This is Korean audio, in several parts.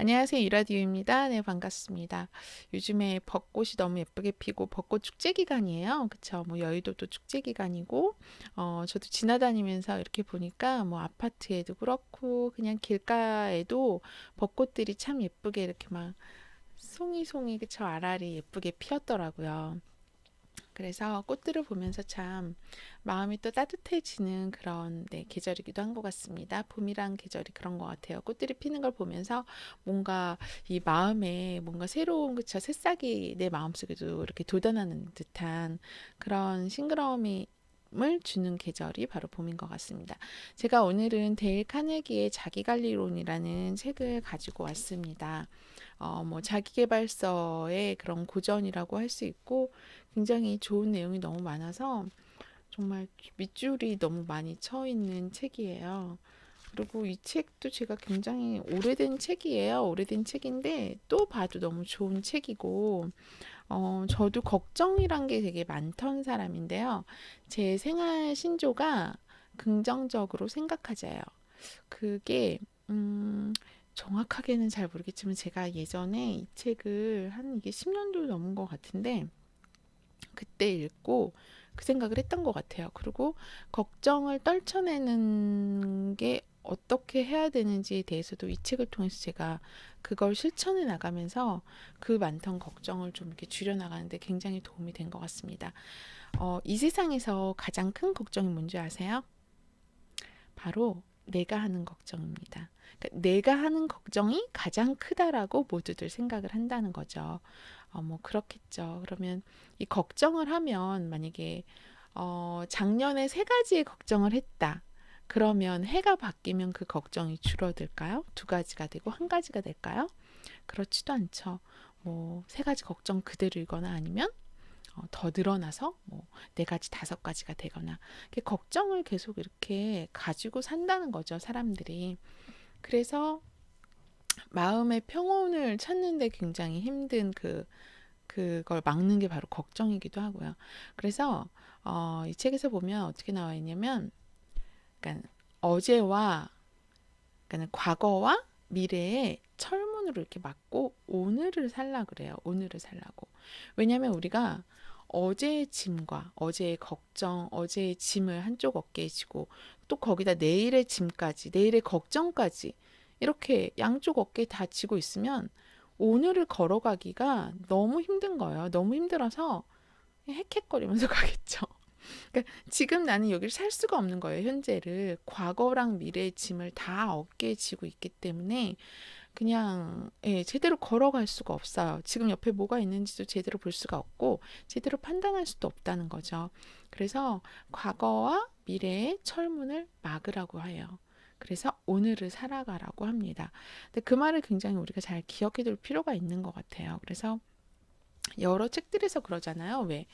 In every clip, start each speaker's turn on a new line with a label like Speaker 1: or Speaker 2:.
Speaker 1: 안녕하세요. 이라디오입니다. 네, 반갑습니다. 요즘에 벚꽃이 너무 예쁘게 피고 벚꽃 축제 기간이에요. 그쵸? 뭐 여의도도 축제 기간이고, 저도 지나다니면서 이렇게 보니까 뭐 아파트에도 그렇고 그냥 길가에도 벚꽃들이 참 예쁘게 이렇게 막 송이송이 그쵸? 알알이 예쁘게 피었더라고요. 그래서 꽃들을 보면서 참 마음이 또 따뜻해지는 그런 네, 계절이기도 한 것 같습니다. 봄이란 계절이 그런 것 같아요. 꽃들이 피는 걸 보면서 뭔가 이 마음에 뭔가 새로운 그쵸 새싹이 내 마음속에도 이렇게 돋아나는 듯한 그런 싱그러움이 을 주는 계절이 바로 봄인 것 같습니다. 제가 오늘은 데일 카네기의 자기관리론이라는 책을 가지고 왔습니다. 뭐 자기계발서의 그런 고전이라고 할 수 있고 굉장히 좋은 내용이 너무 많아서 정말 밑줄이 너무 많이 쳐 있는 책이에요. 그리고 이 책도 제가 굉장히 오래된 책이에요. 오래된 책인데 또 봐도 너무 좋은 책이고, 저도 걱정이란 게 되게 많던 사람인데요. 제 생활 신조가 긍정적으로 생각하자요. 그게 정확하게는 잘 모르겠지만 제가 예전에 이 책을 한 이게 10년도 넘은 것 같은데 그때 읽고 그 생각을 했던 것 같아요. 그리고 걱정을 떨쳐내는 게 어떻게 해야 되는지에 대해서도 이 책을 통해서 제가 그걸 실천해 나가면서 그 많던 걱정을 좀 이렇게 줄여나가는데 굉장히 도움이 된 것 같습니다. 이 세상에서 가장 큰 걱정이 뭔지 아세요? 바로 내가 하는 걱정입니다. 그러니까 내가 하는 걱정이 가장 크다라고 모두들 생각을 한다는 거죠. 뭐 그렇겠죠. 그러면 이 걱정을 하면 만약에 작년에 세 가지의 걱정을 했다. 그러면 해가 바뀌면 그 걱정이 줄어들까요? 두 가지가 되고 한 가지가 될까요? 그렇지도 않죠. 뭐 세 가지 걱정 그대로이거나 아니면 더 늘어나서 뭐 네 가지 다섯 가지가 되거나 걱정을 계속 이렇게 가지고 산다는 거죠, 사람들이. 그래서 마음의 평온을 찾는데 굉장히 힘든 그걸 막는 게 바로 걱정이기도 하고요. 그래서 이 책에서 보면 어떻게 나와 있냐면, 그러니까 어제와, 그러니까 과거와 미래의 철문으로 이렇게 막고 오늘을 살라 그래요. 오늘을 살라고. 왜냐하면 우리가 어제의 짐과 어제의 걱정, 어제의 짐을 한쪽 어깨에 지고 또 거기다 내일의 짐까지, 내일의 걱정까지 이렇게 양쪽 어깨에 다 지고 있으면 오늘을 걸어가기가 너무 힘든 거예요. 너무 힘들어서 헥헥거리면서 가겠죠. 그러니까 지금 나는 여기를 살 수가 없는 거예요. 현재를. 과거랑 미래의 짐을 다 어깨에 지고 있기 때문에 그냥 제대로 걸어갈 수가 없어요. 지금 옆에 뭐가 있는지도 제대로 볼 수가 없고 제대로 판단할 수도 없다는 거죠. 그래서 과거와 미래의 철문을 막으라고 해요. 그래서 오늘을 살아가라고 합니다. 근데 그 말을 굉장히 우리가 잘 기억해 둘 필요가 있는 것 같아요. 그래서 여러 책들에서 그러잖아요. 왜?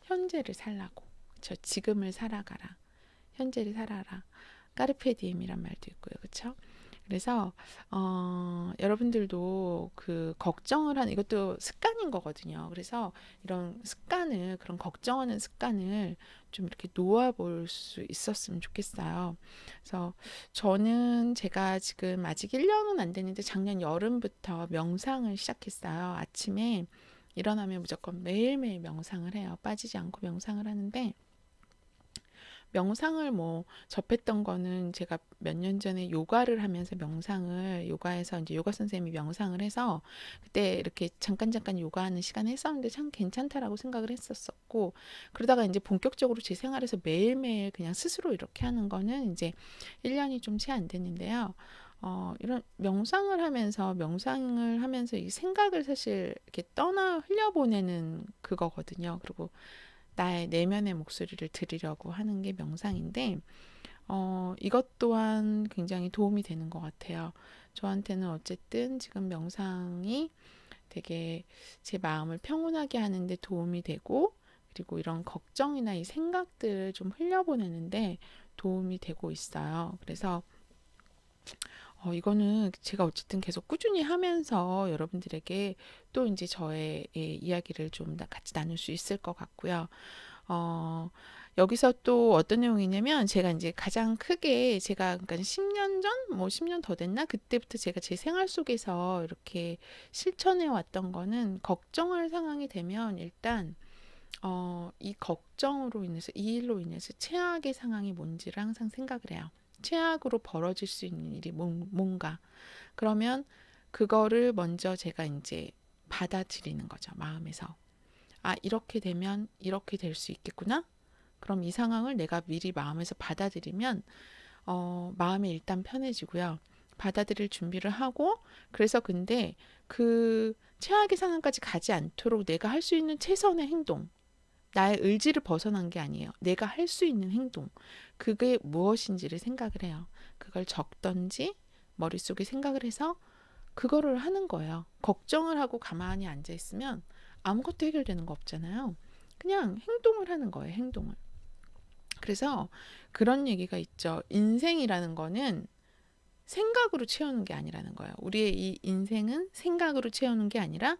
Speaker 1: 현재를 살라고. 저 지금을 살아가라. 현재를 살아라. 까르페 디엠이란 말도 있고요. 그렇죠? 그래서 여러분들도 그 걱정을 하는 이것도 습관인 거거든요. 그래서 이런 습관을 그런 걱정하는 습관을 좀 이렇게 놓아볼 수 있었으면 좋겠어요. 그래서 저는 제가 지금 아직 1년은 안 됐는데 작년 여름부터 명상을 시작했어요. 아침에 일어나면 무조건 매일매일 명상을 해요. 빠지지 않고 명상을 하는데 명상을 뭐 접했던 거는 제가 몇 년 전에 요가를 하면서 명상을 요가에서 이제 요가 선생님이 명상을 해서 그때 이렇게 잠깐 요가하는 시간 했었는데 참 괜찮다라고 생각을 했었었고 그러다가 이제 본격적으로 제 생활에서 매일매일 그냥 스스로 이렇게 하는 거는 이제 1년이 좀 채 안 됐는데요. 이런 명상을 하면서 이 생각을 사실 이렇게 떠나 흘려보내는 그거거든요. 그리고 나의 내면의 목소리를 들으려고 하는 게 명상인데, 이것 또한 굉장히 도움이 되는 것 같아요. 저한테는 어쨌든 지금 명상이 되게 제 마음을 평온하게 하는데 도움이 되고, 그리고 이런 걱정이나 이 생각들을 좀 흘려보내는데 도움이 되고 있어요. 그래서 이거는 제가 어쨌든 계속 꾸준히 하면서 여러분들에게 또 이제 저의 이야기를 좀 같이 나눌 수 있을 것 같고요. 어, 여기서 또 어떤 내용이냐면 제가 이제 가장 크게 제가 그러니까 10년 전, 뭐 10년 더 됐나? 그때부터 제가 제 생활 속에서 이렇게 실천해 왔던 거는 걱정할 상황이 되면 일단 이 걱정으로 인해서 이 일로 인해서 최악의 상황이 뭔지를 항상 생각을 해요. 최악으로 벌어질 수 있는 일이 뭔가. 그러면 그거를 먼저 제가 이제 받아들이는 거죠. 마음에서. 아, 이렇게 되면 이렇게 될 수 있겠구나. 그럼 이 상황을 내가 미리 마음에서 받아들이면 마음이 일단 편해지고요. 받아들일 준비를 하고 그래서 근데 그 최악의 상황까지 가지 않도록 내가 할 수 있는 최선의 행동 나의 의지를 벗어난 게 아니에요. 내가 할 수 있는 행동 그게 무엇인지를 생각을 해요. 그걸 적던지 머릿속에 생각을 해서 그거를 하는 거예요. 걱정을 하고 가만히 앉아 있으면 아무것도 해결되는 거 없잖아요. 그냥 행동을 하는 거예요. 행동을. 그래서 그런 얘기가 있죠. 인생이라는 거는 생각으로 채우는 게 아니라는 거예요. 우리의 이 인생은 생각으로 채우는 게 아니라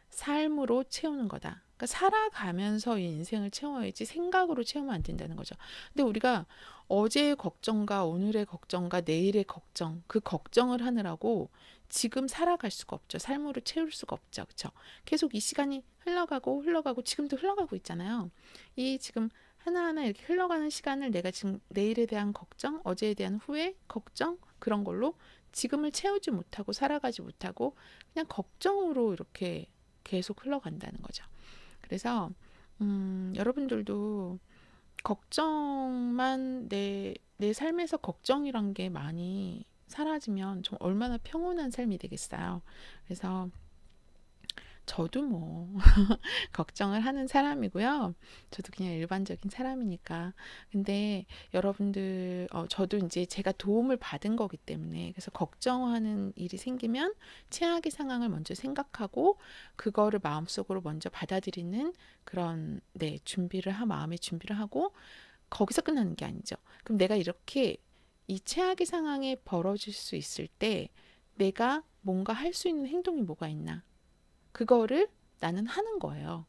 Speaker 1: 삶으로 채우는 거다. 그러니까 살아가면서 이 인생을 채워야지 생각으로 채우면 안 된다는 거죠. 근데 우리가 어제의 걱정과 오늘의 걱정과 내일의 걱정, 그 걱정을 하느라고 지금 살아갈 수가 없죠. 삶으로 채울 수가 없죠. 그렇죠? 계속 이 시간이 흘러가고 지금도 흘러가고 있잖아요. 이 지금 하나하나 이렇게 흘러가는 시간을 내가 지금 내일에 대한 걱정, 어제에 대한 후회, 걱정 그런 걸로 지금을 채우지 못하고 살아가지 못하고 그냥 걱정으로 이렇게 계속 흘러간다는 거죠. 그래서 여러분들도 걱정만 내 삶에서 걱정이란 게 많이 사라지면 좀 얼마나 평온한 삶이 되겠어요. 그래서 저도 뭐 걱정을 하는 사람이고요. 저도 그냥 일반적인 사람이니까. 근데 여러분들, 저도 이제 제가 도움을 받은 거기 때문에 그래서 걱정하는 일이 생기면 최악의 상황을 먼저 생각하고 그거를 마음속으로 먼저 받아들이는 그런 네, 마음의 준비를 하고 거기서 끝나는 게 아니죠. 그럼 내가 이렇게 이 최악의 상황에 벌어질 수 있을 때 내가 뭔가 할 수 있는 행동이 뭐가 있나? 그거를 나는 하는 거예요.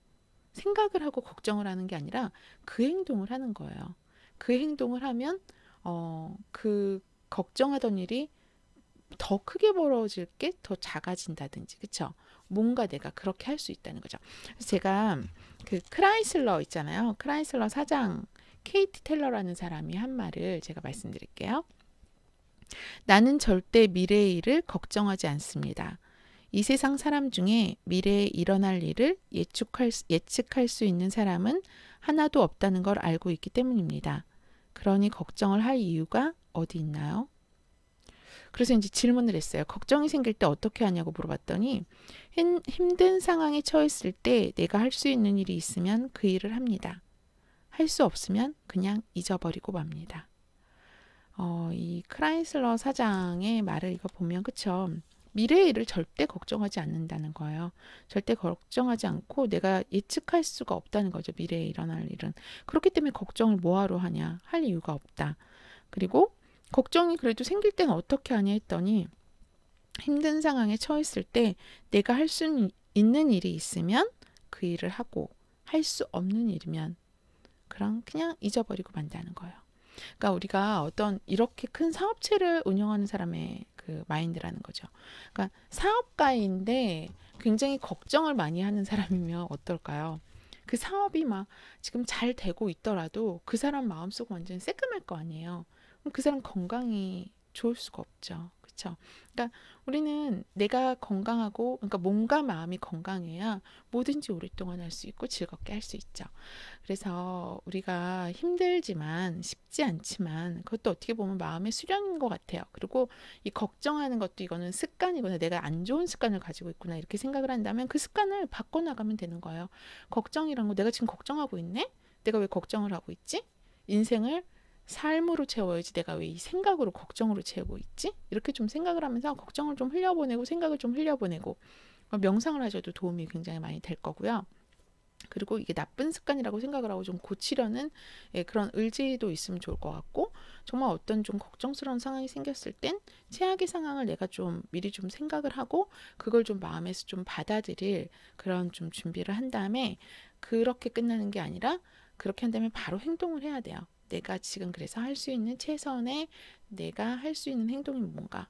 Speaker 1: 생각을 하고 걱정을 하는 게 아니라 그 행동을 하는 거예요. 그 행동을 하면 그 걱정하던 일이 더 크게 벌어질 게 더 작아진다든지, 그쵸? 뭔가 내가 그렇게 할 수 있다는 거죠. 그래서 제가 그 크라이슬러 있잖아요. 크라이슬러 사장 케이티 텔러라는 사람이 한 말을 제가 말씀드릴게요. 나는 절대 미래의 일을 걱정하지 않습니다. 이 세상 사람 중에 미래에 일어날 일을 예측할 수 있는 사람은 하나도 없다는 걸 알고 있기 때문입니다. 그러니 걱정을 할 이유가 어디 있나요? 그래서 이제 질문을 했어요. 걱정이 생길 때 어떻게 하냐고 물어봤더니 힘든 상황에 처했을 때 내가 할 수 있는 일이 있으면 그 일을 합니다. 할 수 없으면 그냥 잊어버리고 맙니다. 이 크라이슬러 사장의 말을 이거 보면 그쵸? 미래의 일을 절대 걱정하지 않는다는 거예요. 절대 걱정하지 않고 내가 예측할 수가 없다는 거죠. 미래에 일어날 일은. 그렇기 때문에 걱정을 뭐하러 하냐. 할 이유가 없다. 그리고 걱정이 그래도 생길 때는 어떻게 하냐 했더니 힘든 상황에 처했을 때 내가 할 수 있는 일이 있으면 그 일을 하고 할 수 없는 일이면 그냥 잊어버리고 만다는 거예요. 그러니까 우리가 어떤 이렇게 큰 사업체를 운영하는 사람의 그 마인드라는 거죠. 그러니까 사업가인데 굉장히 걱정을 많이 하는 사람이면 어떨까요? 그 사업이 막 지금 잘 되고 있더라도 그 사람 마음속 완전 새까말 거 아니에요. 그럼 그 사람 건강이 좋을 수가 없죠. 그렇죠? 그러니까 우리는 내가 건강하고 그러니까 몸과 마음이 건강해야 뭐든지 오랫동안 할 수 있고 즐겁게 할 수 있죠. 그래서 우리가 힘들지만 쉽지 않지만 그것도 어떻게 보면 마음의 수련인 것 같아요. 그리고 이 걱정하는 것도 이거는 습관이구나. 내가 안 좋은 습관을 가지고 있구나. 이렇게 생각을 한다면 그 습관을 바꿔나가면 되는 거예요. 걱정이란 거 내가 지금 걱정하고 있네? 내가 왜 걱정을 하고 있지? 인생을 삶으로 채워야지 내가 왜 이 생각으로 걱정으로 채우고 있지? 이렇게 좀 생각을 하면서 걱정을 좀 흘려보내고 생각을 좀 흘려보내고 명상을 하셔도 도움이 굉장히 많이 될 거고요. 그리고 이게 나쁜 습관이라고 생각을 하고 좀 고치려는 그런 의지도 있으면 좋을 것 같고 정말 어떤 좀 걱정스러운 상황이 생겼을 땐 최악의 상황을 내가 좀 미리 좀 생각을 하고 그걸 좀 마음에서 좀 받아들일 그런 좀 준비를 한 다음에 그렇게 끝나는 게 아니라 그렇게 한다면 바로 행동을 해야 돼요. 내가 지금 그래서 할 수 있는 최선의 내가 할 수 있는 행동이 뭔가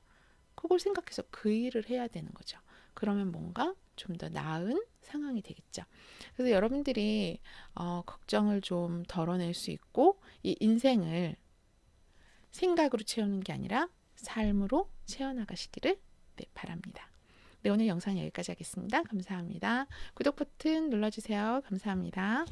Speaker 1: 그걸 생각해서 그 일을 해야 되는 거죠. 그러면 뭔가 좀 더 나은 상황이 되겠죠. 그래서 여러분들이 걱정을 좀 덜어낼 수 있고 이 인생을 생각으로 채우는 게 아니라 삶으로 채워나가시기를 네, 바랍니다. 네, 오늘 영상 여기까지 하겠습니다. 감사합니다. 구독 버튼 눌러주세요. 감사합니다.